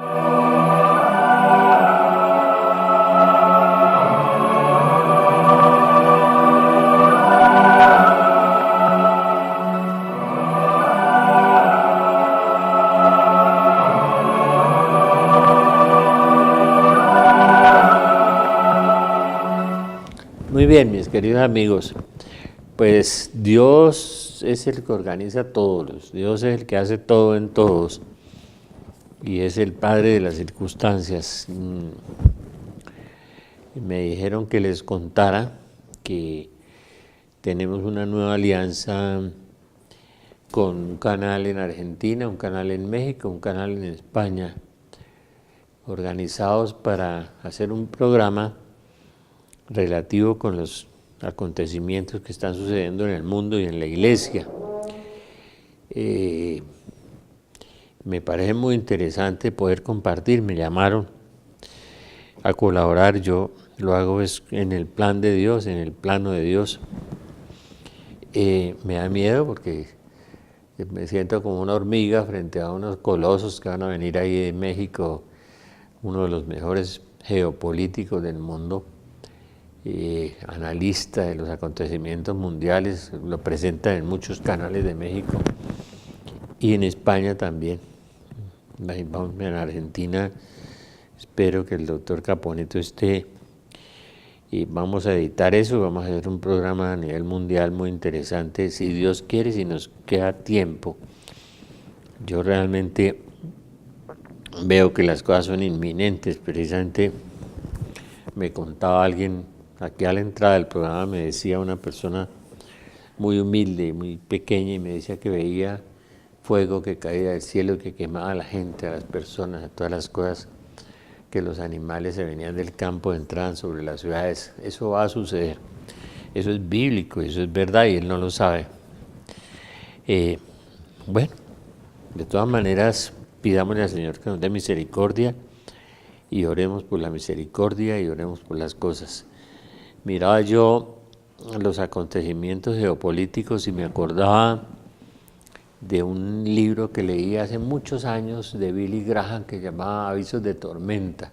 Muy bien, mis queridos amigos, pues Dios es el que organiza a todos, Dios es el que hace todo en todos y es el Padre de las circunstancias. Me dijeron que les contara que tenemos una nueva alianza con un canal en Argentina, un canal en México, un canal en España, organizados para hacer un programa relativo con los acontecimientos que están sucediendo en el mundo y en la iglesia. Me parece muy interesante poder compartir, me llamaron a colaborar, yo lo hago en el plan de Dios, en el plano de Dios. Me da miedo porque me siento como una hormiga frente a unos colosos que van a venir ahí de México, uno de los mejores geopolíticos del mundo, analista de los acontecimientos mundiales, lo presenta en muchos canales de México y en España también. En Argentina espero que el doctor Caponetto esté y vamos a editar eso, vamos a hacer un programa a nivel mundial muy interesante, si Dios quiere, si nos queda tiempo. Yo realmente veo que las cosas son inminentes. Precisamente me contaba alguien aquí a la entrada del programa, me decía una persona muy humilde, muy pequeña, y me decía que veía fuego que caía del cielo y que quemaba a la gente, a las personas, a todas las cosas, que los animales se venían del campo, entraban sobre las ciudades. Eso va a suceder, eso es bíblico, eso es verdad y él no lo sabe. Bueno, de todas maneras, pidámosle al Señor que nos dé misericordia y oremos por la misericordia y oremos por las cosas. Miraba yo los acontecimientos geopolíticos y me acordaba de un libro que leí hace muchos años de Billy Graham que llamaba Avisos de Tormenta.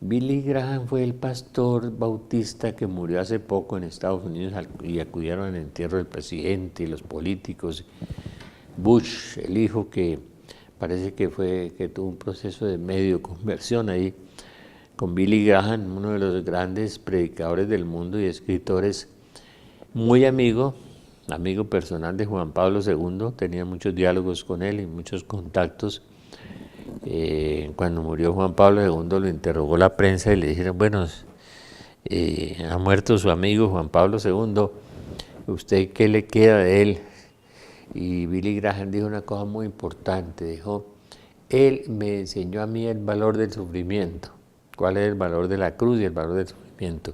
Billy Graham fue el pastor bautista que murió hace poco en Estados Unidos y acudieron al entierro del presidente y los políticos. Bush, el hijo, que parece que tuvo un proceso de medio conversión ahí, con Billy Graham, uno de los grandes predicadores del mundo y escritores, muy amigo personal de Juan Pablo II, tenía muchos diálogos con él y muchos contactos. Cuando murió Juan Pablo II lo interrogó la prensa y le dijeron, bueno, ha muerto su amigo Juan Pablo II, ¿usted qué le queda de él? Y Billy Graham dijo una cosa muy importante, dijo, él me enseñó a mí el valor del sufrimiento. ¿Cuál es el valor de la cruz y el valor del sufrimiento?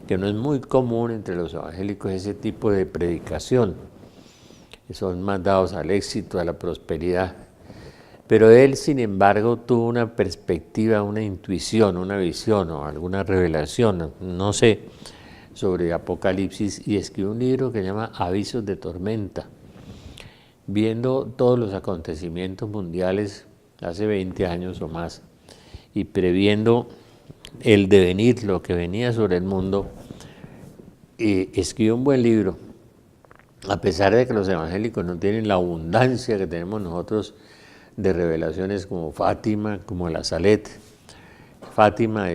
Que no es muy común entre los evangélicos ese tipo de predicación, que son más dados al éxito, a la prosperidad. Pero él, sin embargo, tuvo una perspectiva, una intuición, una visión o alguna revelación, no sé, sobre Apocalipsis, y escribió un libro que se llama Avisos de Tormenta, viendo todos los acontecimientos mundiales hace 20 años o más y previendo el devenir, lo que venía sobre el mundo. Escribió un buen libro, a pesar de que los evangélicos no tienen la abundancia que tenemos nosotros de revelaciones como Fátima, como la Salet. Fátima,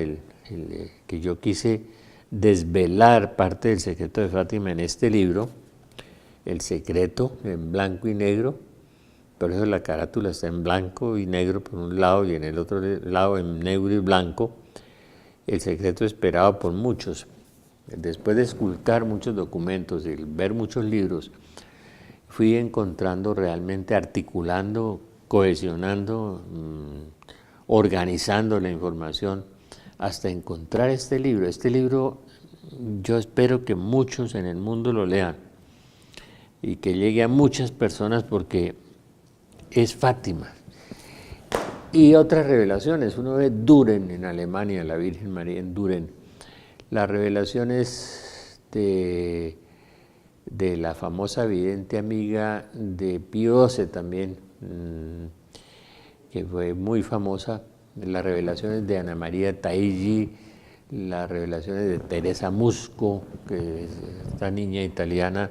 que yo quise desvelar parte del secreto de Fátima en este libro, El secreto, en blanco y negro, por eso la carátula está en blanco y negro por un lado y en el otro lado en negro y blanco. El secreto esperado por muchos. Después de esculcar muchos documentos y ver muchos libros, fui encontrando realmente, articulando, cohesionando, organizando la información hasta encontrar este libro. Este libro yo espero que muchos en el mundo lo lean y que llegue a muchas personas porque es Fátima. Y otras revelaciones, uno ve Düren en Alemania, la Virgen María en Düren, las revelaciones de la famosa vidente amiga de Pío XII también, que fue muy famosa, las revelaciones de Ana María Taigi, las revelaciones de Teresa Musco, que es esta niña italiana,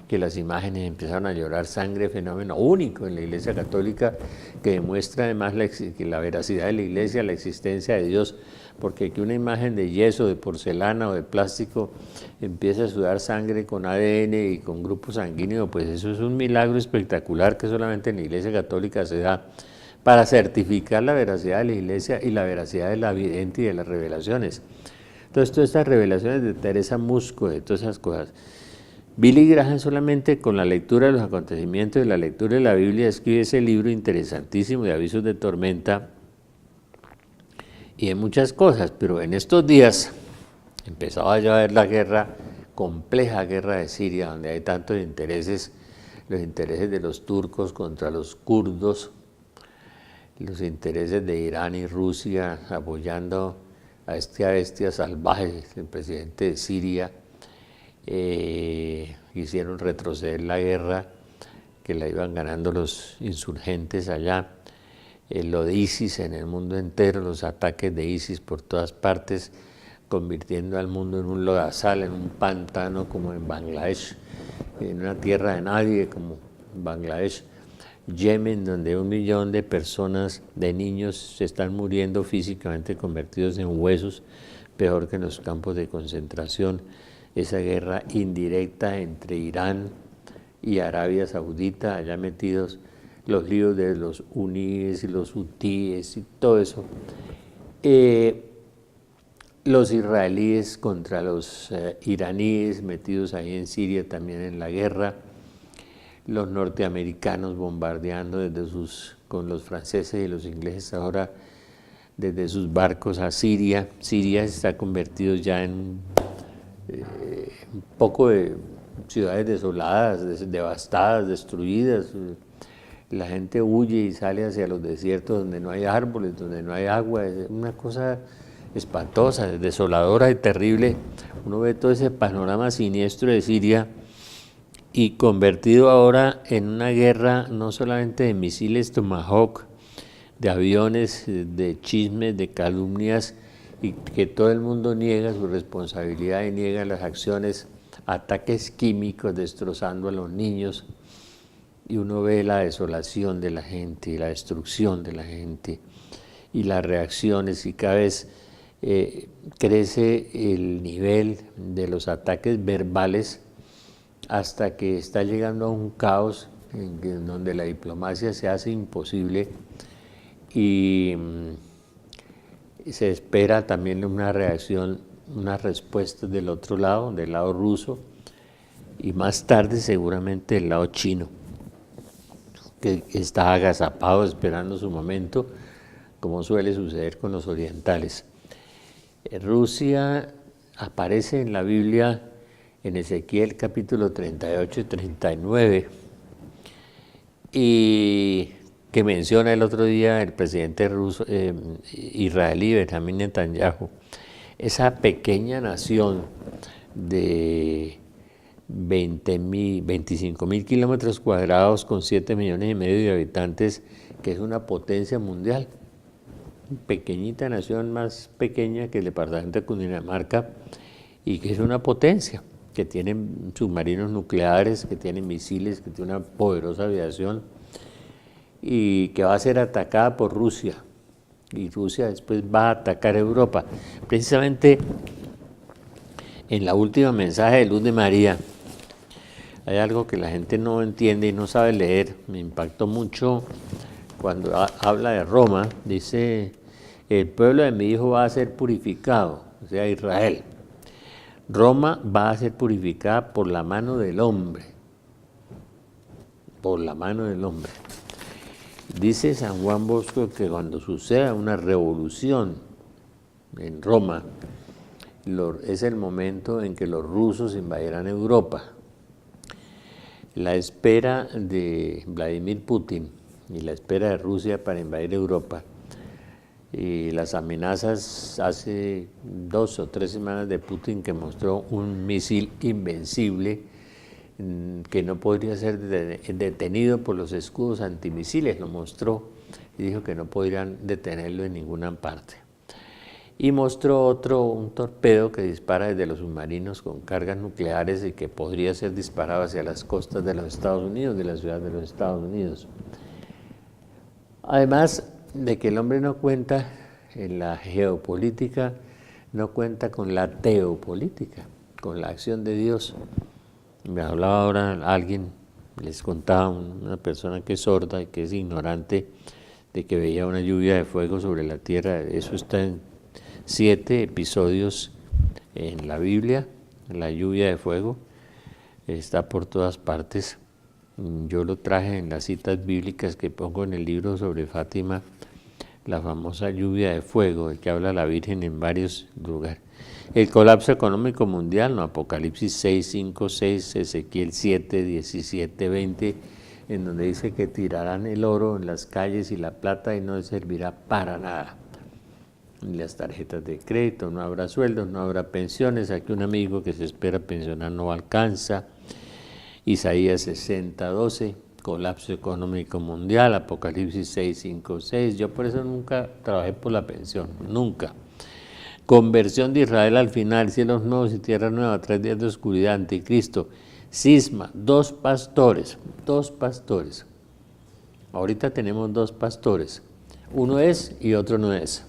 que las imágenes empezaron a llorar sangre, fenómeno único en la Iglesia Católica, que demuestra además la veracidad de la Iglesia, la existencia de Dios, porque que una imagen de yeso, de porcelana o de plástico empiece a sudar sangre con ADN y con grupo sanguíneo, pues eso es un milagro espectacular que solamente en la Iglesia Católica se da para certificar la veracidad de la Iglesia y la veracidad de la vidente y de las revelaciones. Entonces, todas estas revelaciones de Teresa Musco, de todas esas cosas. Billy Graham solamente con la lectura de los acontecimientos y la lectura de la Biblia escribe ese libro interesantísimo de avisos de tormenta y de muchas cosas, pero en estos días empezaba ya a ver la guerra, compleja guerra de Siria, donde hay tantos intereses, los intereses de los turcos contra los kurdos, los intereses de Irán y Rusia apoyando a esta bestia salvaje, el presidente de Siria, hicieron retroceder la guerra, que la iban ganando los insurgentes allá, lo de ISIS en el mundo entero, los ataques de ISIS por todas partes, convirtiendo al mundo en un lodazal, en un pantano como en Bangladesh, en una tierra de nadie como Bangladesh. Yemen, donde 1 millón de personas, de niños, se están muriendo físicamente convertidos en huesos, peor que en los campos de concentración. Esa guerra indirecta entre Irán y Arabia Saudita, allá metidos los líos de los huníes y los hutíes y todo eso. Los israelíes contra los iraníes metidos ahí en Siria también en la guerra. Los norteamericanos bombardeando con los franceses y los ingleses ahora desde sus barcos a Siria. Siria está convertido ya en un poco de ciudades desoladas, devastadas, destruidas. La gente huye y sale hacia los desiertos donde no hay árboles, donde no hay agua. Es una cosa espantosa, desoladora y terrible. Uno ve todo ese panorama siniestro de Siria y convertido ahora en una guerra no solamente de misiles Tomahawk, de aviones, de chismes, de calumnias, y que todo el mundo niega su responsabilidad y niega las acciones, ataques químicos destrozando a los niños, y uno ve la desolación de la gente y la destrucción de la gente y las reacciones, y cada vez crece el nivel de los ataques verbales hasta que está llegando a un caos en donde la diplomacia se hace imposible y se espera también una reacción, unas respuestas del otro lado, del lado ruso, y más tarde seguramente del lado chino, que está agazapado esperando su momento, como suele suceder con los orientales. Rusia aparece en la Biblia en Ezequiel capítulo 38 y 39, y que menciona el otro día el presidente ruso, israelí Benjamín Netanyahu, esa pequeña nación de 25.000 kilómetros cuadrados con 7,5 millones de habitantes, que es una potencia mundial, pequeñita nación, más pequeña que el departamento de Cundinamarca, y que es una potencia, que tiene submarinos nucleares, que tiene misiles, que tiene una poderosa aviación, y que va a ser atacada por Rusia, y Rusia después va a atacar a Europa. Precisamente en la última mensaje de Luz de María hay algo que la gente no entiende y no sabe leer. Me impactó mucho cuando habla de Roma. Dice: el pueblo de mi hijo va a ser purificado, o sea, Israel. Roma va a ser purificada por la mano del hombre, por la mano del hombre. Dice San Juan Bosco que cuando suceda una revolución en Roma, es el momento en que los rusos invadirán Europa. La espera de Vladimir Putin y la espera de Rusia para invadir Europa, y las amenazas hace 2 o 3 semanas de Putin, que mostró un misil invencible que no podría ser detenido por los escudos antimisiles, lo mostró y dijo que no podrían detenerlo en ninguna parte. Y mostró un torpedo que dispara desde los submarinos con cargas nucleares y que podría ser disparado hacia las costas de los Estados Unidos, de la ciudad de los Estados Unidos. Además de que el hombre no cuenta en la geopolítica, no cuenta con la teopolítica, con la acción de Dios. Me hablaba ahora alguien, les contaba una persona que es sorda y que es ignorante, de que veía una lluvia de fuego sobre la tierra. Eso está en 7 episodios en la Biblia, la lluvia de fuego, está por todas partes. Yo lo traje en las citas bíblicas que pongo en el libro sobre Fátima, la famosa lluvia de fuego, de que habla la Virgen en varios lugares. El colapso económico mundial, ¿no? Apocalipsis 6, 5, 6, Ezequiel 7, 17, 20, en donde dice que tirarán el oro en las calles y la plata y no servirá para nada. Ni las tarjetas de crédito, no habrá sueldos, no habrá pensiones. Aquí un amigo que se espera pensionar no alcanza. Isaías 60, 12, colapso económico mundial, Apocalipsis 6, 5, 6. Yo por eso nunca trabajé por la pensión, nunca. Conversión de Israel al final, cielos nuevos y tierra nueva, 3 días de oscuridad, anticristo, cisma, 2 pastores. Ahorita tenemos 2 pastores, uno es y otro no es.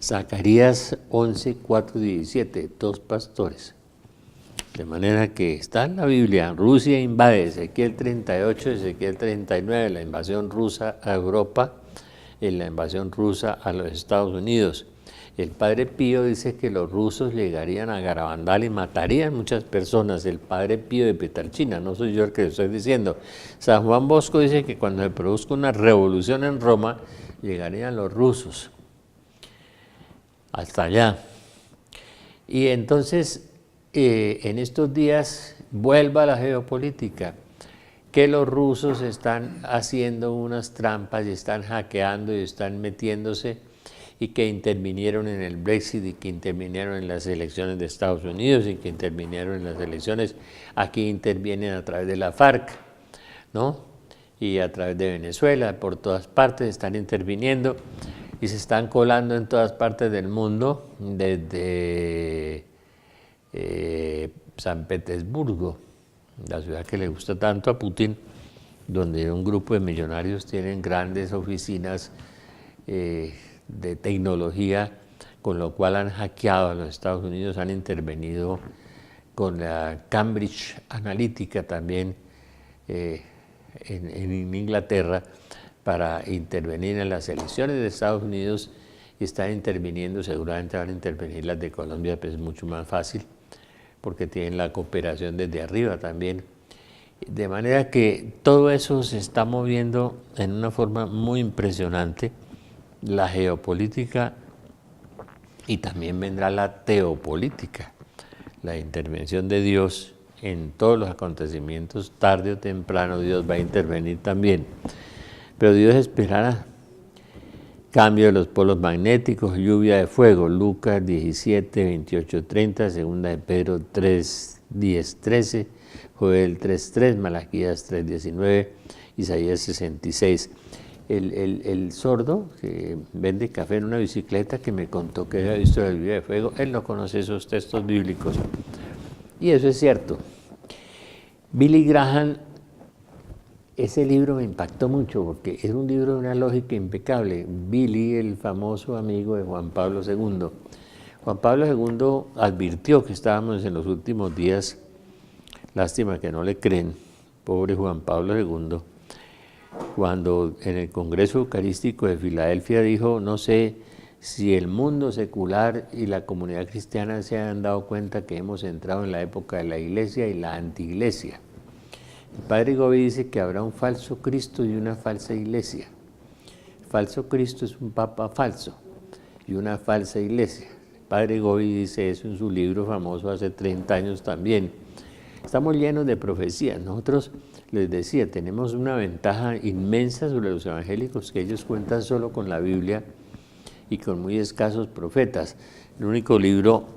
Zacarías 11, 4, 17, 2 pastores. De manera que está en la Biblia, Rusia invade, Ezequiel 38, Ezequiel 39, la invasión rusa a Europa, en la invasión rusa a los Estados Unidos. El Padre Pío dice que los rusos llegarían a Garabandal y matarían muchas personas. El Padre Pío de Pietrelcina, no soy yo el que lo estoy diciendo. San Juan Bosco dice que cuando se produzca una revolución en Roma, llegarían los rusos hasta allá. Y entonces, en estos días, vuelva la geopolítica, que los rusos están haciendo unas trampas y están hackeando y están metiéndose, y que intervinieron en el Brexit y que intervinieron en las elecciones de Estados Unidos y que intervinieron en las elecciones, aquí intervienen a través de la FARC, ¿no? Y a través de Venezuela, por todas partes están interviniendo y se están colando en todas partes del mundo, desde San Petersburgo, la ciudad que le gusta tanto a Putin, donde un grupo de millonarios tienen grandes oficinas de tecnología, con lo cual han hackeado a los Estados Unidos, han intervenido con la Cambridge Analytica también en Inglaterra para intervenir en las elecciones de Estados Unidos, y están interviniendo, seguramente van a intervenir las de Colombia, pues es mucho más fácil, porque tienen la cooperación desde arriba también. De manera que todo eso se está moviendo en una forma muy impresionante, la geopolítica, y también vendrá la teopolítica, la intervención de Dios en todos los acontecimientos. Tarde o temprano Dios va a intervenir también, pero Dios esperará. Cambio de los polos magnéticos, lluvia de fuego, Lucas 17, 28, 30, segunda de Pedro 3, 10, 13, Joel 3, 3, Malaquías 3, 19, Isaías 66. El sordo que vende café en una bicicleta, que me contó que había visto la lluvia de fuego, él no conoce esos textos bíblicos. Y eso es cierto. Billy Graham, ese libro me impactó mucho porque es un libro de una lógica impecable. Billy, el famoso amigo de Juan Pablo II. Juan Pablo II advirtió que estábamos en los últimos días. Lástima que no le creen, pobre Juan Pablo II. Cuando en el Congreso Eucarístico de Filadelfia dijo, no sé si el mundo secular y la comunidad cristiana se han dado cuenta que hemos entrado en la época de la iglesia y la antiiglesia. El padre Gobi dice que habrá un falso Cristo y una falsa iglesia. El falso Cristo es un papa falso y una falsa iglesia. El padre Gobi dice eso en su libro famoso hace 30 años también. Estamos llenos de profecías. Nosotros, les decía, tenemos una ventaja inmensa sobre los evangélicos, que ellos cuentan solo con la Biblia y con muy escasos profetas. El único libro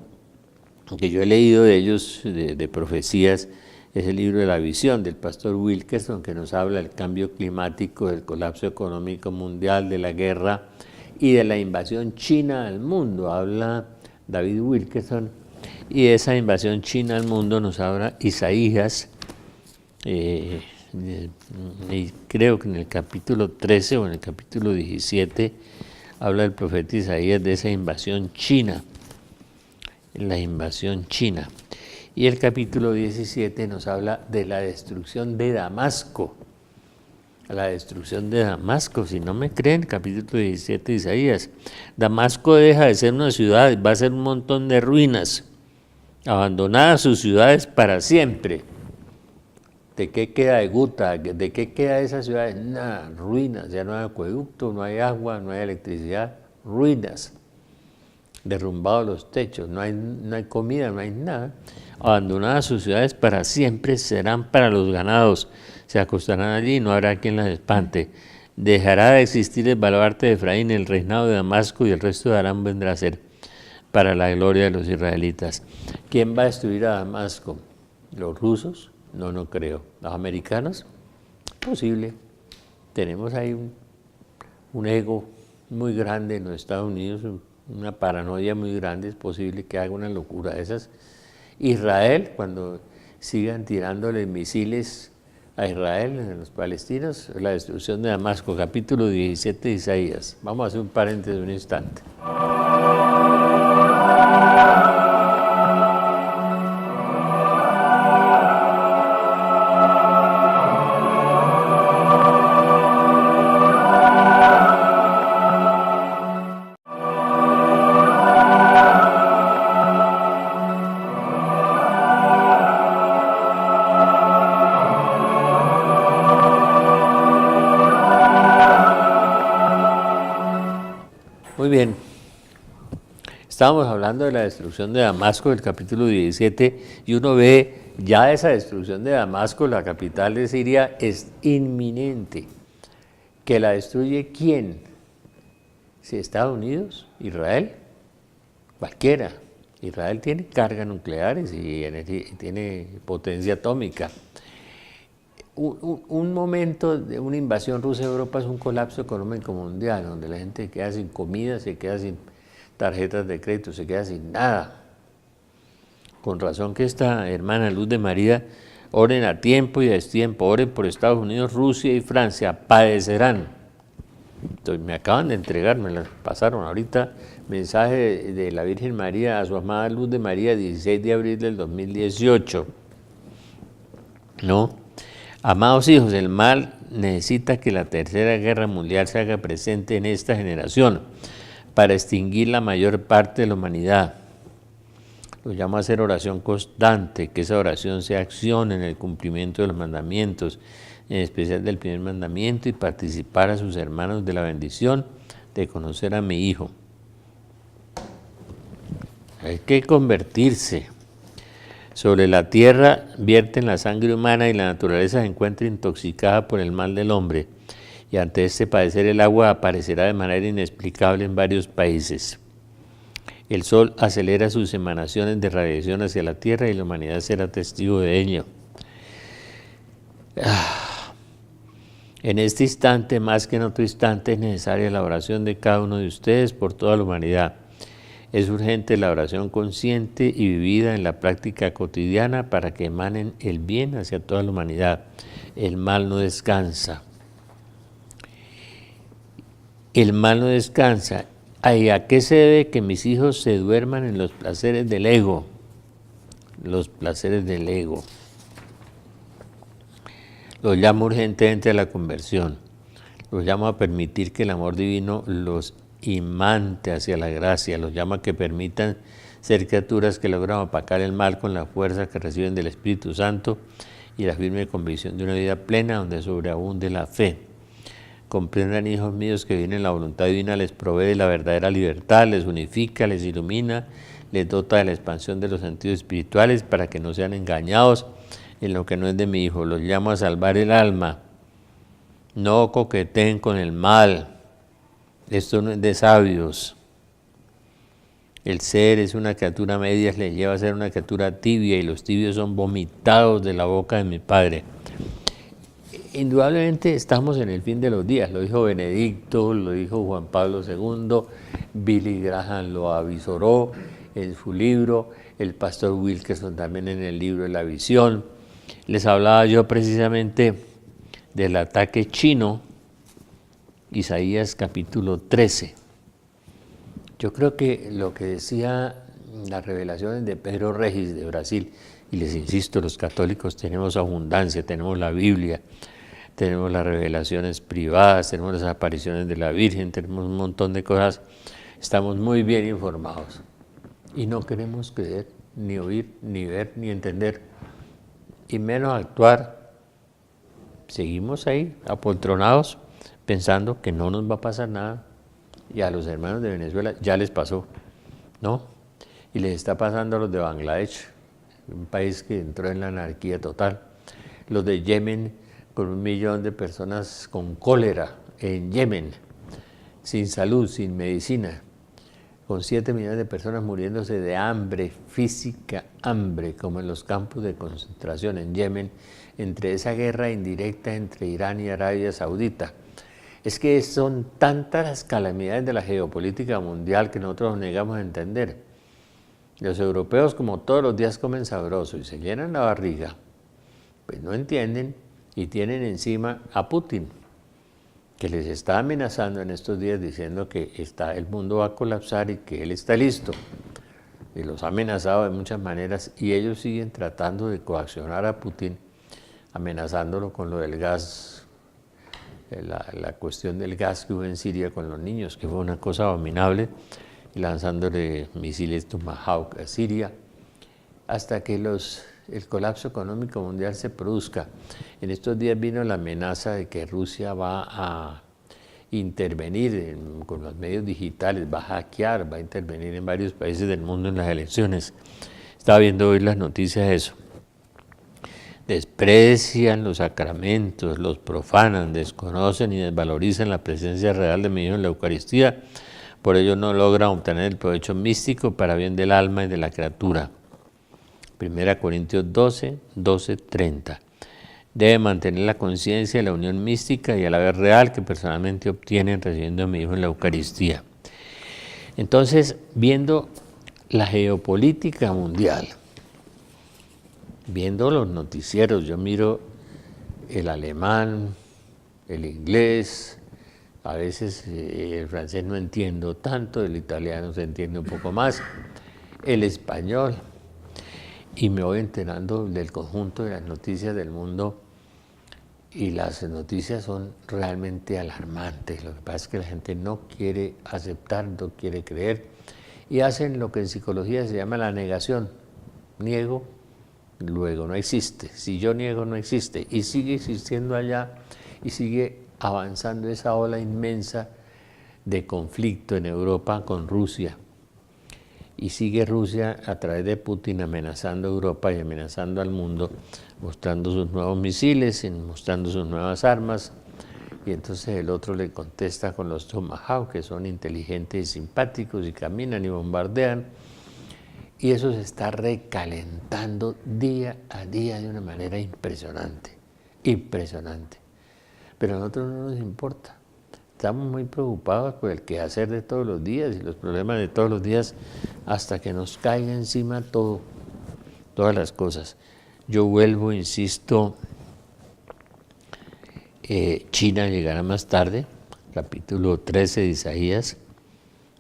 que yo he leído de ellos, de profecías, es el libro de la visión del pastor Wilkerson, que nos habla del cambio climático, del colapso económico mundial, de la guerra y de la invasión china al mundo. Habla David Wilkerson, y de esa invasión china al mundo nos habla Isaías, y creo que en el capítulo 13 o en el capítulo 17 habla el profeta Isaías de esa invasión china, la invasión china. Y el capítulo 17 nos habla de la destrucción de Damasco. La destrucción de Damasco, si no me creen, capítulo 17 de Isaías. Damasco deja de ser una ciudad, va a ser un montón de ruinas, abandonadas sus ciudades para siempre. ¿De qué queda de Guta? ¿De qué queda de esas ciudades? Nada, ruinas, ya no hay acueducto, no hay agua, no hay electricidad, ruinas. Derrumbados los techos, no hay comida, no hay nada. Abandonadas sus ciudades para siempre, serán para los ganados. Se acostarán allí y no habrá quien las espante. Dejará de existir el baluarte de Efraín, el reinado de Damasco, y el resto de Aram vendrá a ser para la gloria de los israelitas. ¿Quién va a destruir a Damasco? ¿Los rusos? No, no creo. ¿Los americanos? Posible. Tenemos ahí un ego muy grande en los Estados Unidos, una paranoia muy grande, es posible que haga una locura de esas. Israel, cuando sigan tirándole misiles a Israel, a los palestinos, la destrucción de Damasco, capítulo 17 de Isaías. Vamos a hacer un paréntesis de un instante. Muy bien, estábamos hablando de la destrucción de Damasco, del capítulo 17, y uno ve ya esa destrucción de Damasco, la capital de Siria, es inminente. ¿Que la destruye quién? ¿Si Estados Unidos? ¿Israel? Cualquiera. Israel tiene cargas nucleares y tiene potencia atómica. Un momento de una invasión rusa a Europa es un colapso económico mundial, donde la gente queda sin comida, se queda sin tarjetas de crédito, se queda sin nada. Con razón que esta hermana Luz de María, oren a tiempo y a destiempo, oren por Estados Unidos, Rusia y Francia, padecerán. Entonces me acaban de entregar, me las pasaron ahorita, mensaje de la Virgen María a su amada Luz de María, 16 de abril del 2018. ¿No? Amados hijos, el mal necesita que la Tercera Guerra Mundial se haga presente en esta generación para extinguir la mayor parte de la humanidad. Lo llamo a hacer oración constante, que esa oración sea acción en el cumplimiento de los mandamientos, en especial del primer mandamiento, y participar a sus hermanos de la bendición de conocer a mi Hijo. Hay que convertirse. Sobre la tierra vierten la sangre humana y la naturaleza se encuentra intoxicada por el mal del hombre, y ante este padecer el agua aparecerá de manera inexplicable en varios países. El sol acelera sus emanaciones de radiación hacia la tierra y la humanidad será testigo de ello. En este instante, más que en otro instante, es necesaria la oración de cada uno de ustedes por toda la humanidad. Es urgente la oración consciente y vivida en la práctica cotidiana para que emanen el bien hacia toda la humanidad. El mal no descansa. El mal no descansa. ¿Y a qué se debe que mis hijos se duerman en los placeres del ego? Los placeres del ego. Los llamo urgentemente a la conversión. Los llamo a permitir que el amor divino los imante hacia la gracia, los llama a que permitan ser criaturas que logran opacar el mal con la fuerza que reciben del Espíritu Santo y la firme convicción de una vida plena donde sobreabunde la fe. Comprendan, hijos míos, que viene la voluntad divina, les provee de la verdadera libertad, les unifica, les ilumina, les dota de la expansión de los sentidos espirituales para que no sean engañados en lo que no es de mi Hijo. Los llamo a salvar el alma. No coqueteen con el mal. Esto no es de sabios. El ser es una criatura media, le lleva a ser una criatura tibia y los tibios son vomitados de la boca de mi Padre. Indudablemente estamos en el fin de los días, lo dijo Benedicto, lo dijo Juan Pablo II, Billy Graham lo avisoró en su libro, el pastor Wilkerson también en el libro de la visión. Les hablaba yo precisamente del ataque chino, Isaías capítulo 13. Yo creo que lo que decía las revelaciones de Pedro Regis de Brasil, y les insisto, los católicos tenemos abundancia, tenemos la Biblia, tenemos las revelaciones privadas, tenemos las apariciones de la Virgen, tenemos un montón de cosas, estamos muy bien informados y no queremos creer, ni oír, ni ver, ni entender, y menos actuar. Seguimos ahí apoltronados pensando que no nos va a pasar nada, y a los hermanos de Venezuela ya les pasó, ¿no? Y les está pasando a los de Bangladesh, un país que entró en la anarquía total, los de Yemen, con 1 millón de personas con cólera en Yemen, sin salud, sin medicina, con 7 millones de personas muriéndose de hambre, física hambre, como en los campos de concentración en Yemen, entre esa guerra indirecta entre Irán y Arabia Saudita. Es que son tantas las calamidades de la geopolítica mundial que nosotros nos negamos a entender. Los europeos, como todos los días comen sabroso y se llenan la barriga, pues no entienden y tienen encima a Putin, que les está amenazando en estos días diciendo que el mundo va a colapsar y que él está listo. Y los ha amenazado de muchas maneras y ellos siguen tratando de coaccionar a Putin, amenazándolo con lo del gas, la cuestión del gas que hubo en Siria con los niños, que fue una cosa abominable, y lanzándole misiles Tomahawk a Siria, hasta que el colapso económico mundial se produzca. En estos días vino la amenaza de que Rusia va a intervenir con los medios digitales, va a hackear, va a intervenir en varios países del mundo en las elecciones. Estaba viendo hoy las noticias de eso. Desprecian los sacramentos, los profanan, desconocen y desvalorizan la presencia real de mi Hijo en la Eucaristía. Por ello no logran obtener el provecho místico para bien del alma y de la criatura. 1 Corintios 12, 12, 30. Debe mantener la conciencia de la unión mística y a la vez real que personalmente obtienen recibiendo a mi Hijo en la Eucaristía. Entonces, viendo la geopolítica mundial, viendo los noticieros, yo miro el alemán, el inglés, a veces el francés no entiendo tanto, el italiano se entiende un poco más, el español, y me voy enterando del conjunto de las noticias del mundo, y las noticias son realmente alarmantes. Lo que pasa es que la gente no quiere aceptar, no quiere creer, y hacen lo que en psicología se llama la negación. Niego, luego no existe. Si yo niego, no existe. Y sigue existiendo allá, y sigue avanzando esa ola inmensa de conflicto en Europa con Rusia. Y sigue Rusia a través de Putin amenazando a Europa y amenazando al mundo, mostrando sus nuevos misiles, mostrando sus nuevas armas, y entonces el otro le contesta con los Tomahawk, que son inteligentes y simpáticos y caminan y bombardean, y eso se está recalentando día a día de una manera impresionante, impresionante. Pero a nosotros no nos importa. Estamos muy preocupados por el quehacer de todos los días y los problemas de todos los días hasta que nos caiga encima todo, todas las cosas. Yo vuelvo, insisto, China llegará más tarde, capítulo 13 de Isaías,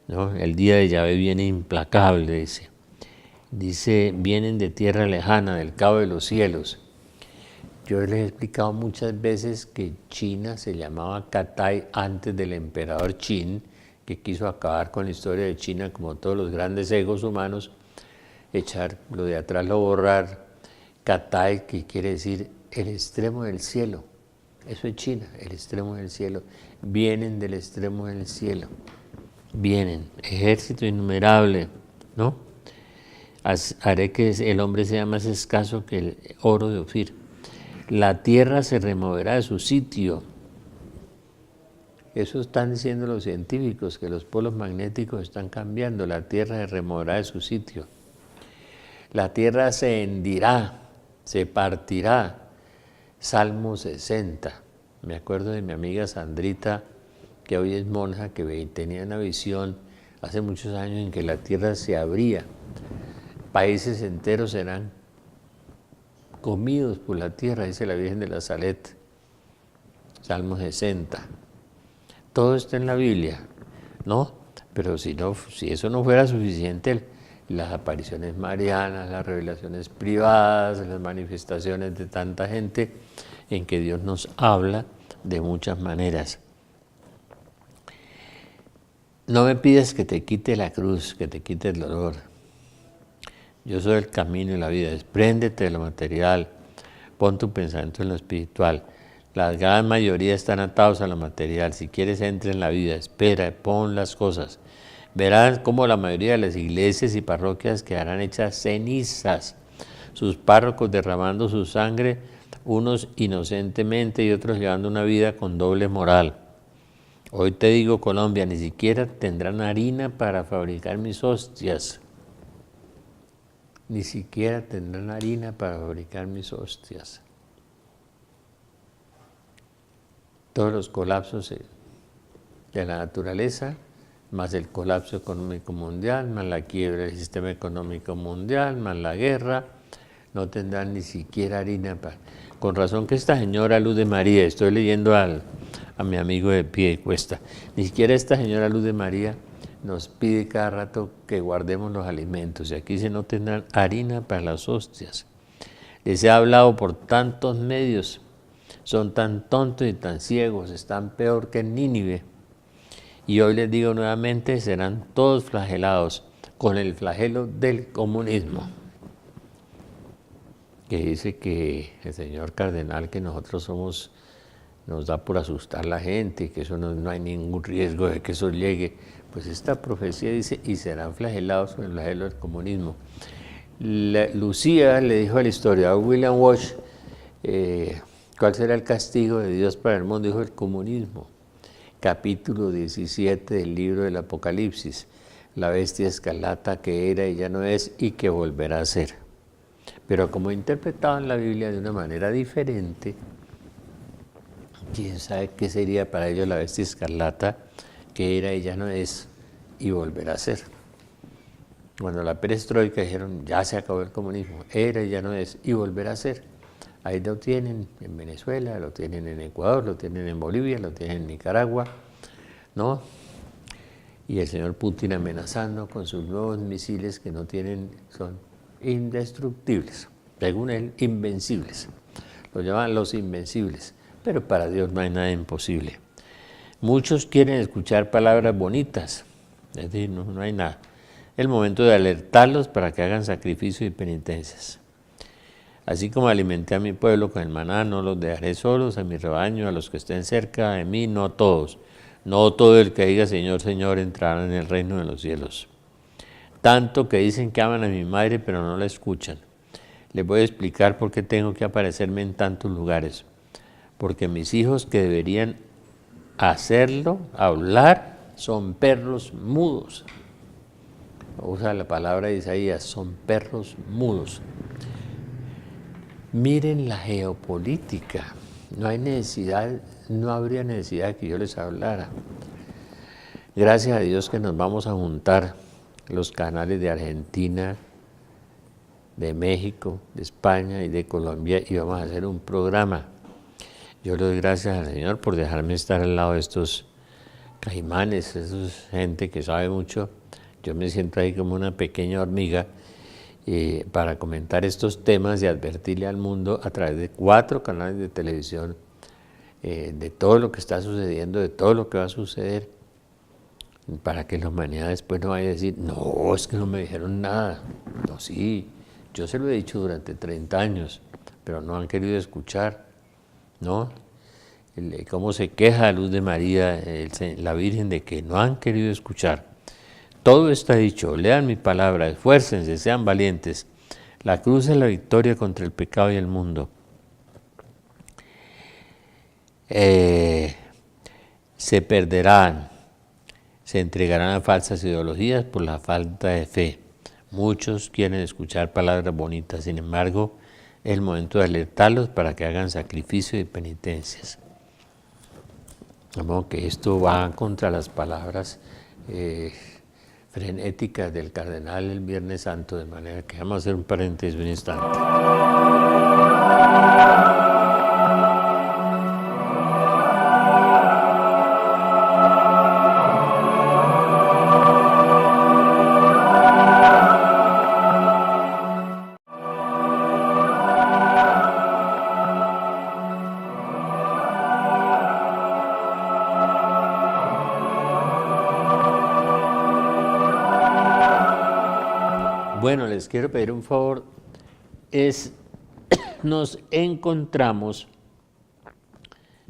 ¿no? El día de Yahvé viene implacable, dice. Dice, vienen de tierra lejana, del cabo de los cielos. Yo les he explicado muchas veces que China se llamaba Catay antes del emperador Qin, que quiso acabar con la historia de China como todos los grandes egos humanos, echar lo de atrás, lo borrar. Catay, que quiere decir el extremo del cielo. Eso es China, el extremo del cielo. Vienen del extremo del cielo. Vienen, ejército innumerable, ¿no? Haré que el hombre sea más escaso que el oro de Ofir. La tierra se removerá de su sitio. Eso están diciendo los científicos, que los polos magnéticos están cambiando, la Tierra se removerá de su sitio. La Tierra se hendirá, se partirá. Salmo 60. Me acuerdo de mi amiga Sandrita, que hoy es monja, que tenía una visión hace muchos años en que la Tierra se abría. Países enteros serán comidos por la tierra, dice la Virgen de la Salet. Salmo 60. Todo está en la Biblia, ¿no? Pero si eso no fuera suficiente, las apariciones marianas, las revelaciones privadas, las manifestaciones de tanta gente en que Dios nos habla de muchas maneras. No me pidas que te quite la cruz, que te quite el dolor. Yo soy el camino y la vida. Despréndete de lo material, pon tu pensamiento en lo espiritual. La gran mayoría están atados a lo material. Si quieres, entra en la vida, espera, pon las cosas. Verás cómo la mayoría de las iglesias y parroquias quedarán hechas cenizas, sus párrocos derramando su sangre, unos inocentemente y otros llevando una vida con doble moral. Hoy te digo, Colombia, ni siquiera tendrán harina para fabricar mis hostias. Ni siquiera tendrán harina para fabricar mis hostias. Todos los colapsos de la naturaleza, más el colapso económico mundial, más la quiebra del sistema económico mundial, más la guerra, no tendrán ni siquiera harina para... Con razón que esta señora Luz de María, estoy leyendo a mi amigo de Piedecuesta, ni siquiera esta señora Luz de María nos pide cada rato que guardemos los alimentos, y aquí dice no tendrán harina para las hostias. Les he hablado por tantos medios, son tan tontos y tan ciegos, están peor que en Nínive. Y hoy les digo nuevamente, serán todos flagelados con el flagelo del comunismo. Que dice que el señor cardenal, que nosotros nos da por asustar a la gente, y que eso no hay ningún riesgo de que eso llegue. Pues esta profecía dice, y serán flagelados con el flagelo del comunismo. Lucía le dijo al historiador William Walsh, ¿cuál será el castigo de Dios para el mundo? Dijo el comunismo. Capítulo 17 del libro del Apocalipsis, la bestia escarlata que era y ya no es y que volverá a ser. Pero como interpretado en la Biblia de una manera diferente, quién sabe qué sería para ellos la bestia escarlata que era y ya no es y volverá a ser. Cuando la perestroika dijeron ya se acabó el comunismo, era y ya no es y volverá a ser. Ahí lo tienen en Venezuela, lo tienen en Ecuador, lo tienen en Bolivia, lo tienen en Nicaragua, ¿no? Y el señor Putin amenazando con sus nuevos misiles que no tienen, son indestructibles, según él, invencibles. Lo llaman los invencibles, pero para Dios no hay nada imposible. Muchos quieren escuchar palabras bonitas, es decir, no hay nada. Es el momento de alertarlos para que hagan sacrificios y penitencias. Así como alimenté a mi pueblo con el maná, no los dejaré solos, a mi rebaño, a los que estén cerca de mí, no todos. No todo el que diga Señor, Señor entrará en el reino de los cielos. Tanto que dicen que aman a mi madre, pero no la escuchan. Les voy a explicar por qué tengo que aparecerme en tantos lugares. Porque mis hijos que deberían hacerlo, hablar, son perros mudos. Usa la palabra de Isaías, son perros mudos. Miren la geopolítica, no habría necesidad de que yo les hablara. Gracias a Dios que nos vamos a juntar los canales de Argentina, de México, de España y de Colombia y vamos a hacer un programa. Yo le doy gracias al Señor por dejarme estar al lado de estos caimanes, gente que sabe mucho. Yo me siento ahí como una pequeña hormiga para comentar estos temas y advertirle al mundo a través de 4 canales de televisión de todo lo que está sucediendo, de todo lo que va a suceder, para que la humanidad después no vaya a decir, no, es que no me dijeron nada. No, sí, yo se lo he dicho durante 30 años, pero no han querido escuchar, ¿no? Cómo se queja Luz de María, la Virgen, de que no han querido escuchar. Todo está dicho, lean mi palabra, esfuércense, sean valientes. La cruz es la victoria contra el pecado y el mundo. se perderán, se entregarán a falsas ideologías por la falta de fe. Muchos quieren escuchar palabras bonitas, sin embargo, es el momento de alertarlos para que hagan sacrificio y penitencias. Como que esto va contra las palabras frenéticas del cardenal el Viernes Santo, de manera que vamos a hacer un paréntesis un instante. Bueno, les quiero pedir un favor. Nos encontramos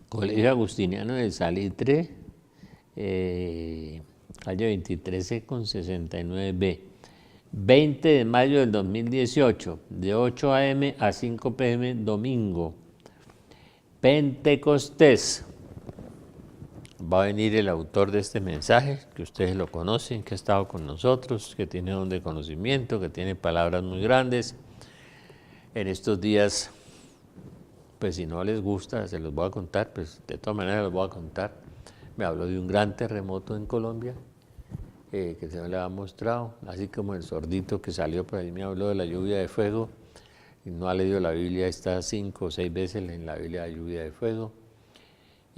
Colegio Agustiniano del Salitre, calle 23 con 69B, 20 de mayo del 2018, de 8 a.m. a 5 p.m. domingo. Pentecostés. Va a venir el autor de este mensaje, que ustedes lo conocen, que ha estado con nosotros, que tiene don de conocimiento, que tiene palabras muy grandes. En estos días, pues si no les gusta, se los voy a contar, pues de todas maneras los voy a contar. Me habló de un gran terremoto en Colombia, que se me le ha mostrado, así como el sordito que salió por ahí me habló de la lluvia de fuego, y no ha leído la Biblia, está 5 o 6 veces en la Biblia de lluvia de fuego.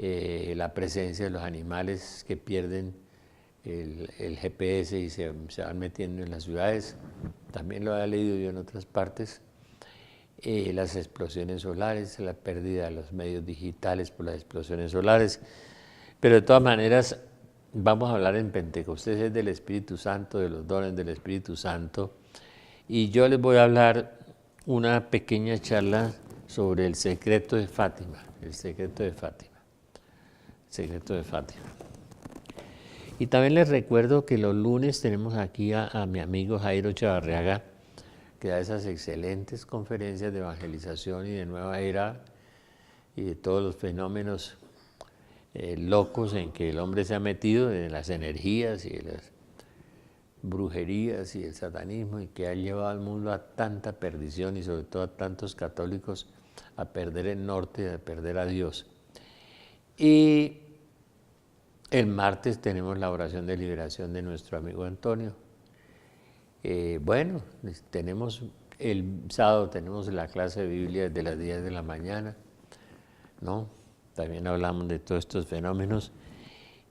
La presencia de los animales que pierden el GPS y se van metiendo en las ciudades, también lo he leído yo en otras partes. Las explosiones solares, la pérdida de los medios digitales por las explosiones solares, pero de todas maneras vamos a hablar en Pentecostés es del Espíritu Santo, de los dones del Espíritu Santo, y yo les voy a hablar una pequeña charla sobre el secreto de Fátima, el secreto de Fátima. Secreto de Fátima. Y también les recuerdo que los lunes tenemos aquí a mi amigo Jairo Chavarriaga, que da esas excelentes conferencias de evangelización y de nueva era y de todos los fenómenos locos en que el hombre se ha metido, de las energías y de las brujerías y el satanismo, y que ha llevado al mundo a tanta perdición y sobre todo a tantos católicos a perder el norte, a perder a Dios. Y el martes tenemos la oración de liberación de nuestro amigo Antonio. Bueno, tenemos el sábado tenemos la clase de Biblia desde las 10 de la mañana, ¿no? También hablamos de todos estos fenómenos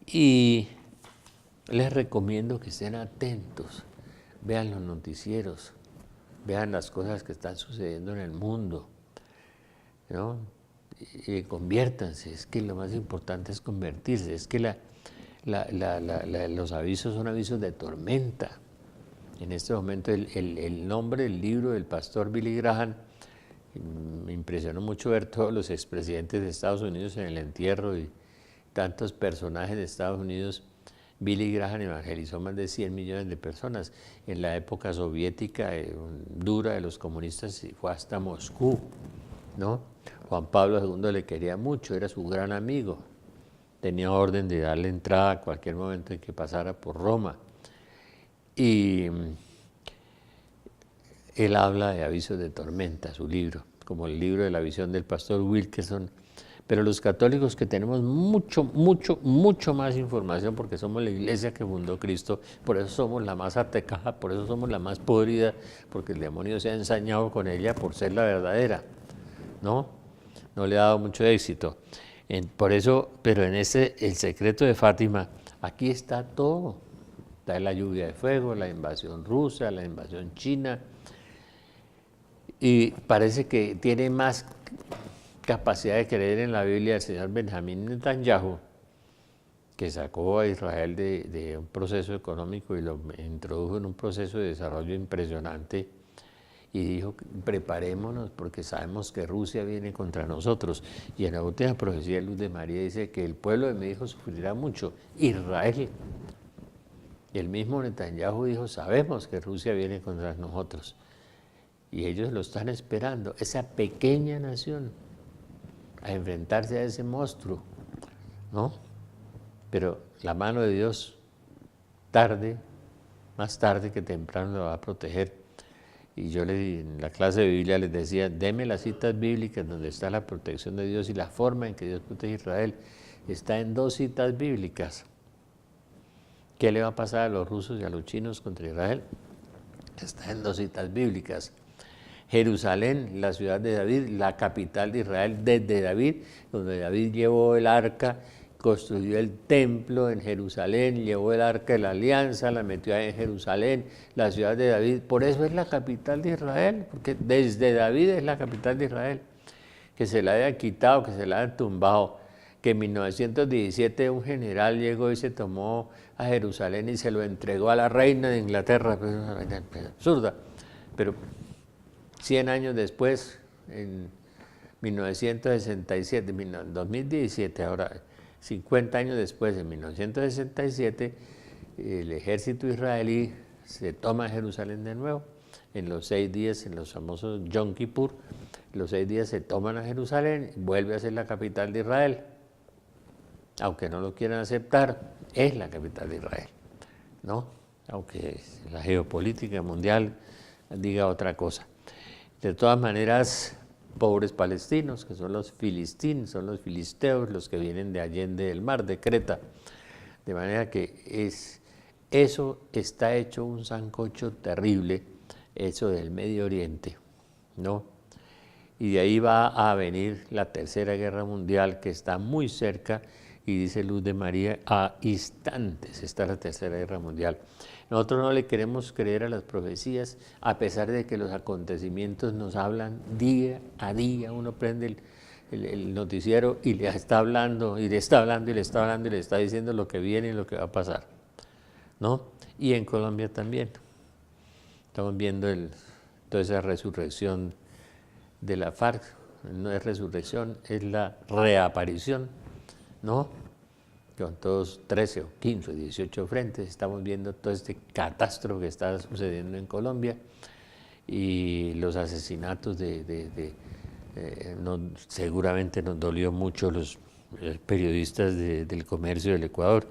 y les recomiendo que estén atentos, vean los noticieros, vean las cosas que están sucediendo en el mundo, ¿no? Y conviértanse, es que lo más importante es convertirse, es que los avisos son avisos de tormenta. En este momento el nombre del libro del pastor Billy Graham, me impresionó mucho ver todos los expresidentes de Estados Unidos en el entierro y tantos personajes de Estados Unidos. Billy Graham evangelizó más de 100 millones de personas. En la época soviética dura de los comunistas fue hasta Moscú, ¿no? Juan Pablo II le quería mucho, era su gran amigo. Tenía orden de darle entrada a cualquier momento en que pasara por Roma. Y él habla de avisos de tormenta, su libro, como el libro de la visión del pastor Wilkerson. Pero los católicos que tenemos mucho más información, porque somos la iglesia que fundó Cristo, por eso somos la más atacada, por eso somos la más podrida, porque el demonio se ha ensañado con ella por ser la verdadera, ¿no? No le ha dado mucho éxito. Por eso, pero en el secreto de Fátima, aquí está todo. Está la lluvia de fuego, la invasión rusa, la invasión china, y parece que tiene más capacidad de creer en la Biblia el señor Benjamín Netanyahu, que sacó a Israel de un proceso económico y lo introdujo en un proceso de desarrollo impresionante, y dijo, preparémonos porque sabemos que Rusia viene contra nosotros. Y en la última profecía de Luz de María dice que el pueblo de mi hijo sufrirá mucho, Israel. Y el mismo Netanyahu dijo, sabemos que Rusia viene contra nosotros. Y ellos lo están esperando, esa pequeña nación, a enfrentarse a ese monstruo, ¿no? pero la mano de Dios más tarde que temprano lo va a proteger. Y yo en la clase de Biblia les decía, deme las citas bíblicas donde está la protección de Dios, y la forma en que Dios protege a Israel está en 2 citas bíblicas. ¿Qué le va a pasar a los rusos y a los chinos contra Israel? Está en 2 citas bíblicas. Jerusalén, la ciudad de David, la capital de Israel desde David, donde David llevó el arca, construyó el templo en Jerusalén, llevó el arca de la alianza, la metió en Jerusalén, la ciudad de David. Por eso es la capital de Israel, porque desde David es la capital de Israel. Que se la hayan quitado, que se la hayan tumbado, que en 1917 un general llegó y se tomó a Jerusalén y se lo entregó a la reina de Inglaterra, pues una vaina absurda. Pero 100 años después, en 1967, 2017, ahora 50 años después, en 1967, el ejército israelí se toma Jerusalén de nuevo. En los 6 días, en los famosos Yom Kippur, los 6 días se toman a Jerusalén, vuelve a ser la capital de Israel. Aunque no lo quieran aceptar, es la capital de Israel, ¿no? Aunque la geopolítica mundial diga otra cosa. De todas maneras, pobres palestinos, que son los filistinos, son los filisteos, los que vienen de Allende del Mar, de Creta. De manera que eso está hecho un sancocho terrible, eso del Medio Oriente, ¿no? Y de ahí va a venir la Tercera Guerra Mundial, que está muy cerca, y dice Luz de María, a instantes está la Tercera Guerra Mundial. Nosotros no le queremos creer a las profecías, a pesar de que los acontecimientos nos hablan día a día. Uno prende el noticiero y le está hablando, y le está hablando, y le está hablando, y le está diciendo lo que viene y lo que va a pasar, ¿no? Y en Colombia también. Estamos viendo toda esa resurrección de la FARC. No es resurrección, es la reaparición, ¿no? Con todos 13 o 15 o 18 frentes, estamos viendo todo este catástrofe que está sucediendo en Colombia, y los asesinatos seguramente nos dolió mucho los periodistas del comercio del Ecuador.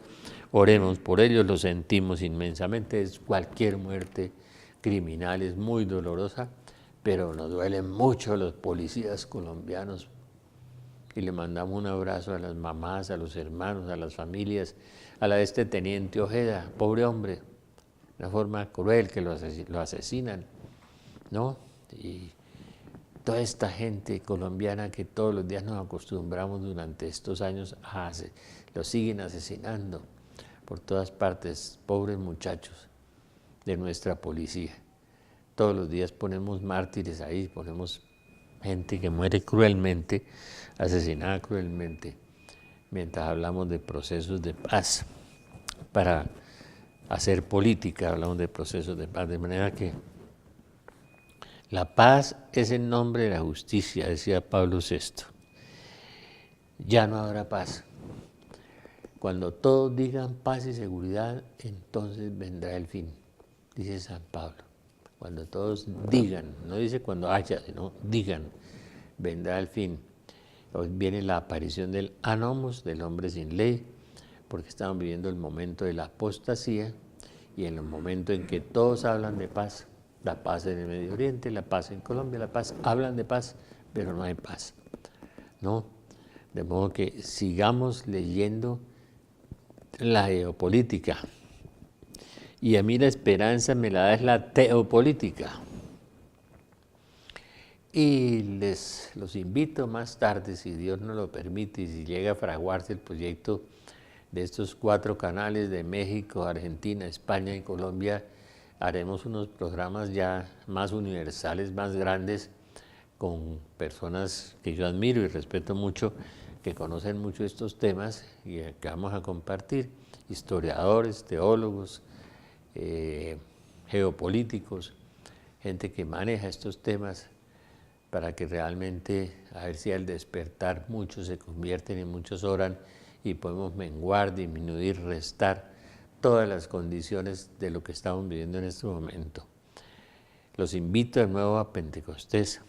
Oremos por ellos, lo sentimos inmensamente. Cualquier muerte criminal es muy dolorosa, pero nos duelen mucho los policías colombianos, y le mandamos un abrazo a las mamás, a los hermanos, a las familias, a la de este teniente Ojeda, pobre hombre, una forma cruel que lo asesinan, ¿no? Y toda esta gente colombiana que todos los días nos acostumbramos durante estos años lo siguen asesinando por todas partes, pobres muchachos de nuestra policía. Todos los días ponemos mártires ahí, ponemos gente que muere cruelmente, asesinada cruelmente, mientras hablamos de procesos de paz. Para hacer política hablamos de procesos de paz, de manera que la paz es en nombre de la justicia, decía Pablo VI. Ya no habrá paz. Cuando todos digan paz y seguridad, entonces vendrá el fin, dice San Pablo. Cuando todos digan, no dice cuando haya, sino digan, vendrá el fin. Hoy viene la aparición del Anomos, del hombre sin ley, porque estamos viviendo el momento de la apostasía, y en el momento en que todos hablan de paz, la paz en el Medio Oriente, la paz en Colombia, la paz, hablan de paz, pero no hay paz, ¿no? De modo que sigamos leyendo la geopolítica. Y a mí la esperanza me la da es la teopolítica. Y los invito más tarde, si Dios nos lo permite, y si llega a fraguarse el proyecto de estos 4 canales de México, Argentina, España y Colombia, haremos unos programas ya más universales, más grandes, con personas que yo admiro y respeto mucho, que conocen mucho estos temas, y que vamos a compartir, historiadores, teólogos, geopolíticos, gente que maneja estos temas, para que realmente, a ver si al despertar muchos se convierten y muchos oran, y podemos menguar, disminuir, restar todas las condiciones de lo que estamos viviendo en este momento. Los invito de nuevo a Pentecostés,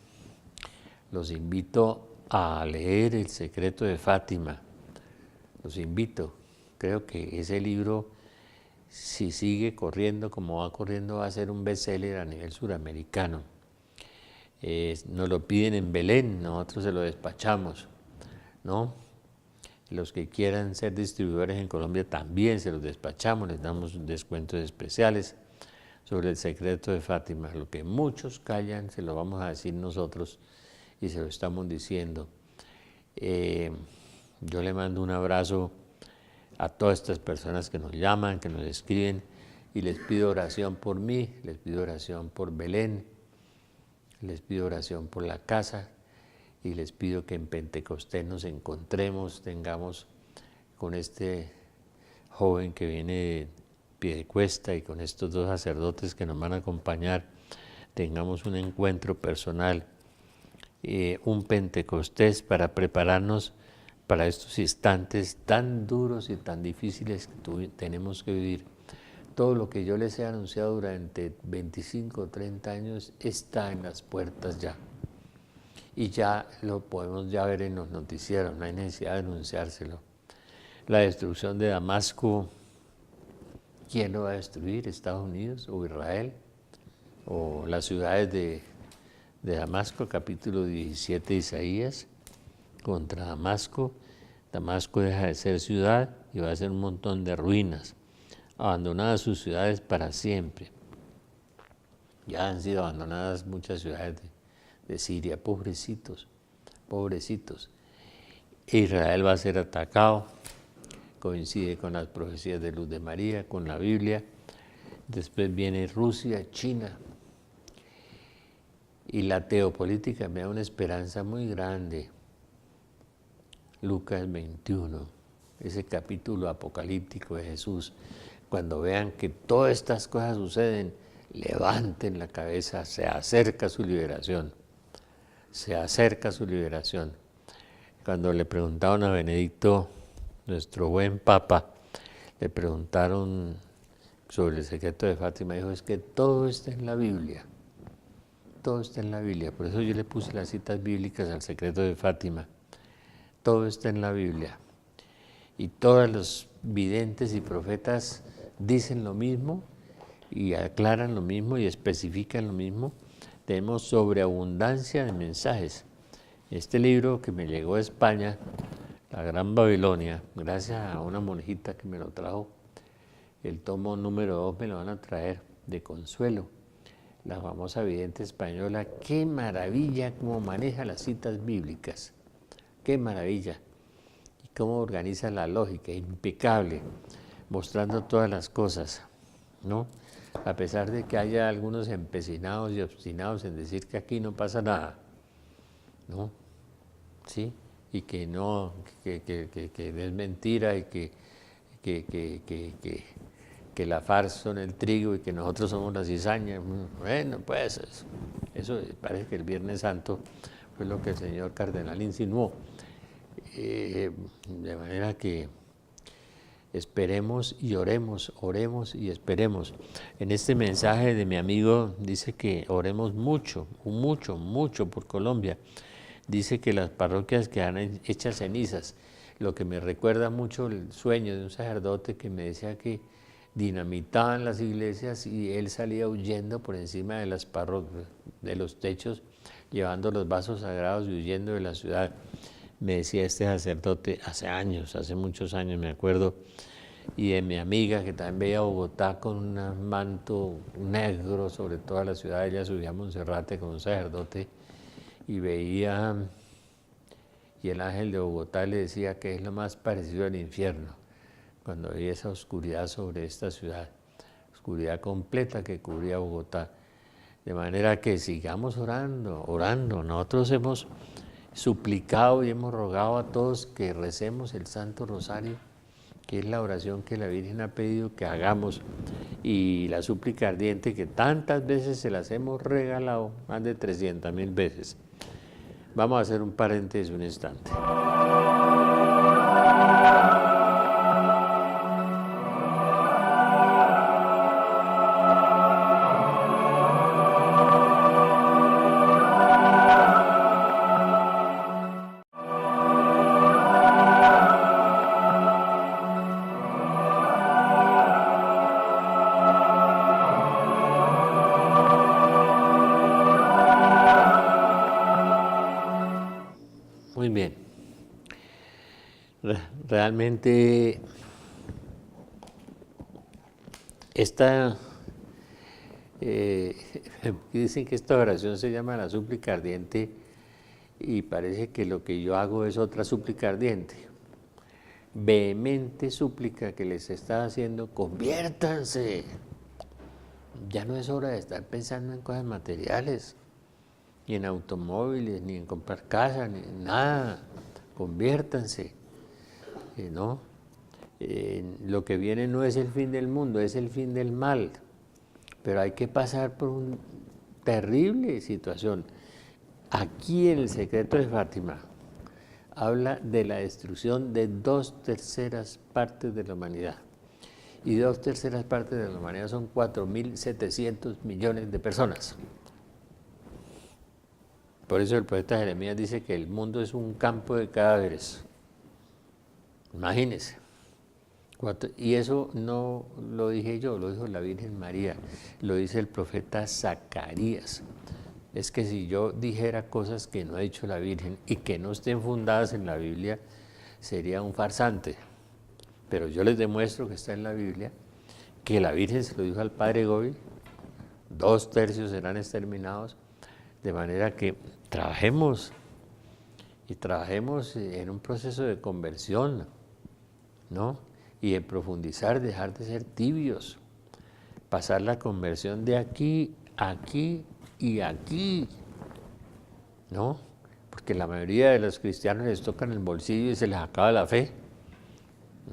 los invito a leer El secreto de Fátima, los invito creo que ese libro, si sigue corriendo como va corriendo, va a ser un bestseller a nivel suramericano. Nos lo piden en Belén, nosotros se lo despachamos, ¿no? Los que quieran ser distribuidores en Colombia también se los despachamos, les damos descuentos especiales sobre el secreto de Fátima. Lo que muchos callan se lo vamos a decir nosotros y se lo estamos diciendo. Yo le mando un abrazo a todas estas personas que nos llaman, que nos escriben, y les pido oración por mí, les pido oración por Belén, les pido oración por la casa, y les pido que en Pentecostés nos encontremos, tengamos con este joven que viene de Piedecuesta y con estos dos sacerdotes que nos van a acompañar, tengamos un encuentro personal, un Pentecostés para prepararnos para estos instantes tan duros y tan difíciles que tenemos que vivir. Todo lo que yo les he anunciado durante 25 o 30 años está en las puertas ya. Y ya lo podemos ya ver en los noticieros, no hay necesidad de anunciárselo. La destrucción de Damasco, ¿quién lo va a destruir? ¿Estados Unidos o Israel? O las ciudades de Damasco, capítulo 17 de Isaías, contra Damasco. Damasco deja de ser ciudad y va a ser un montón de ruinas, abandonadas sus ciudades para siempre. Ya han sido abandonadas muchas ciudades de Siria, pobrecitos, pobrecitos. Israel va a ser atacado, coincide con las profecías de Luz de María, con la Biblia. Después viene Rusia, China. Y la teopolítica me da una esperanza muy grande. Lucas 21, ese capítulo apocalíptico de Jesús, cuando vean que todas estas cosas suceden, levanten la cabeza, se acerca su liberación. Se acerca su liberación. Cuando le preguntaron a Benedicto, nuestro buen Papa, le preguntaron sobre el secreto de Fátima, dijo, es que todo está en la Biblia, todo está en la Biblia. Por eso yo le puse las citas bíblicas al secreto de Fátima. Todo está en la Biblia. Y todos los videntes y profetas dicen lo mismo y aclaran lo mismo y especifican lo mismo. Tenemos sobreabundancia de mensajes. Este libro que me llegó a España, La Gran Babilonia, gracias a una monjita que me lo trajo, el tomo número 2 me lo van a traer, de Consuelo, la famosa vidente española. ¡Qué maravilla cómo maneja las citas bíblicas! ¡Qué maravilla! Y cómo organiza la lógica, impecable, mostrando todas las cosas, ¿no? A pesar de que haya algunos empecinados y obstinados en decir que aquí no pasa nada, ¿no? ¿Sí? Y que no, que es mentira y que la farsa son el trigo y que nosotros somos la cizaña. Bueno, pues eso parece que el Viernes Santo fue lo que el señor cardenal insinuó. De manera que esperemos y oremos, oremos y esperemos. En este mensaje de mi amigo dice que oremos mucho, mucho, mucho por Colombia. Dice que las parroquias quedan hechas cenizas, lo que me recuerda mucho el sueño de un sacerdote que me decía que dinamitaban las iglesias y él salía huyendo por encima de las parroquias, de los techos, llevando los vasos sagrados y huyendo de la ciudad. Me decía este sacerdote hace años, hace muchos años me acuerdo, y de mi amiga que también veía Bogotá con un manto negro sobre toda la ciudad. Ella subía a Monserrate con un sacerdote y veía, y el ángel de Bogotá le decía que es lo más parecido al infierno, cuando veía esa oscuridad sobre esta ciudad, oscuridad completa que cubría Bogotá. De manera que sigamos orando, orando. Nosotros hemos suplicado y hemos rogado a todos que recemos el Santo Rosario, que es la oración que la Virgen ha pedido que hagamos, y la súplica ardiente que tantas veces se las hemos regalado, más de 300.000 veces. Vamos a hacer un paréntesis un instante. Realmente dicen que esta oración se llama la súplica ardiente y parece que lo que yo hago es otra súplica ardiente. Vehemente súplica que les está haciendo: conviértanse. Ya no es hora de estar pensando en cosas materiales, ni en automóviles, ni en comprar casa, ni en nada. Conviértanse, ¿no? Lo que viene no es el fin del mundo, es el fin del mal. Pero hay que pasar por una terrible situación. Aquí en el secreto de Fátima habla de la destrucción de 2/3 partes de la humanidad. Y 2/3 partes de la humanidad son 4.700 millones de personas. Por eso el profeta Jeremías dice que el mundo es un campo de cadáveres. Imagínense. Y eso no lo dije yo, lo dijo la Virgen María, lo dice el profeta Zacarías. Es que si yo dijera cosas que no ha dicho la Virgen y que no estén fundadas en la Biblia, sería un farsante. Pero yo les demuestro que está en la Biblia, que la Virgen se lo dijo al padre Gobi, 2/3 serán exterminados, de manera que trabajemos en un proceso de conversión, ¿no? Y en profundizar, dejar de ser tibios, pasar la conversión de aquí, aquí y aquí, ¿no? Porque la mayoría de los cristianos les tocan el bolsillo y se les acaba la fe,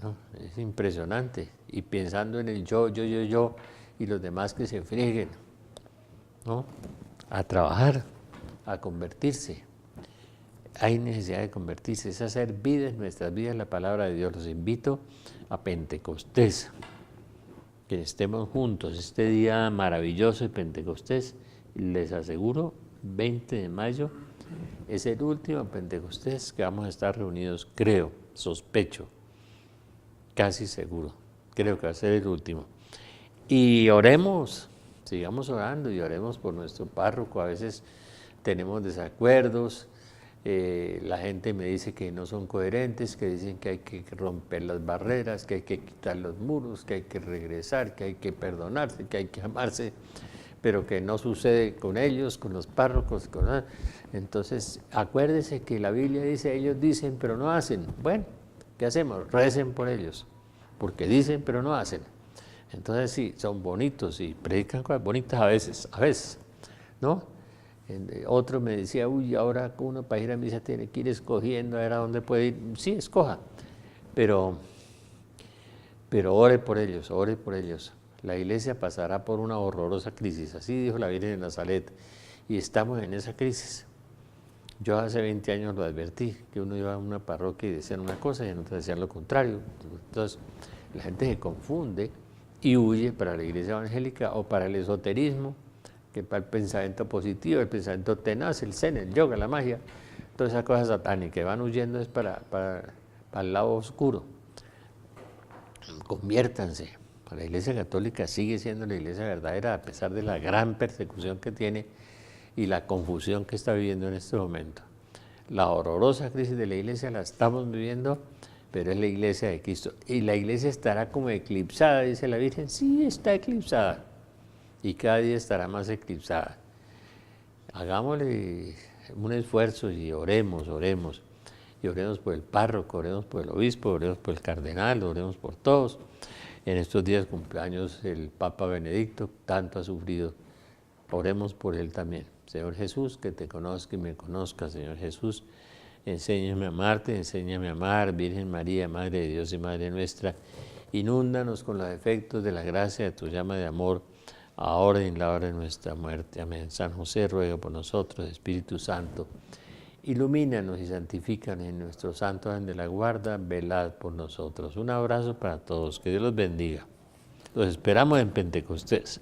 ¿no? Es impresionante. Y pensando en el yo, y los demás que se frieguen, ¿no? A trabajar, a convertirse. Hay necesidad de convertirse, es hacer vida en nuestras vidas la palabra de Dios. Los invito a Pentecostés, que estemos juntos este día maravilloso de Pentecostés. Les aseguro, 20 de mayo es el último Pentecostés que vamos a estar reunidos, creo, sospecho, casi seguro, creo que va a ser el último. Y oremos, sigamos orando y oremos por nuestro párroco. A veces tenemos desacuerdos. La gente me dice que no son coherentes, que dicen que hay que romper las barreras, que hay que quitar los muros, que hay que regresar, que hay que perdonarse, que hay que amarse, pero que no sucede con ellos, con los párrocos. Entonces, acuérdese que la Biblia dice: ellos dicen pero no hacen. Bueno, ¿qué hacemos? Recen por ellos, porque dicen pero no hacen. Entonces sí, son bonitos y predican cosas bonitas a veces, ¿no? Otro me decía: uy, ahora uno para ir a misa tiene que ir escogiendo a ver a dónde puede ir. Sí, escoja, pero ore por ellos, ore por ellos. La iglesia pasará por una horrorosa crisis, así dijo la Virgen de Nazaret, y estamos en esa crisis. Yo hace 20 años lo advertí, que uno iba a una parroquia y decían una cosa y en otra decían lo contrario. Entonces la gente se confunde y huye para la iglesia evangélica o para el esoterismo, que para el pensamiento positivo, el pensamiento tenaz, el zen, el yoga, la magia, todas esas cosas satánicas, van huyendo es para el lado oscuro. Conviértanse. La Iglesia Católica sigue siendo la iglesia verdadera a pesar de la gran persecución que tiene y la confusión que está viviendo en este momento. La horrorosa crisis de la iglesia la estamos viviendo, pero es la iglesia de Cristo. Y la iglesia estará como eclipsada, dice la Virgen. Sí, está eclipsada. Y cada día estará más eclipsada. Hagámosle un esfuerzo y oremos. Y oremos por el párroco, oremos por el obispo, oremos por el cardenal, oremos por todos. En estos días cumpleaños el Papa Benedicto tanto ha sufrido. Oremos por él también. Señor Jesús, que te conozca y me conozca. Señor Jesús, enséñame a amarte, enséñame a amar. Virgen María, Madre de Dios y Madre nuestra, inúndanos con los efectos de la gracia de tu llama de amor, ahora y en la hora de nuestra muerte. Amén. San José, ruega por nosotros. Espíritu Santo, ilumínanos y santifícanos en nuestro santo ángel de la guarda, velad por nosotros. Un abrazo para todos, que Dios los bendiga. Los esperamos en Pentecostés.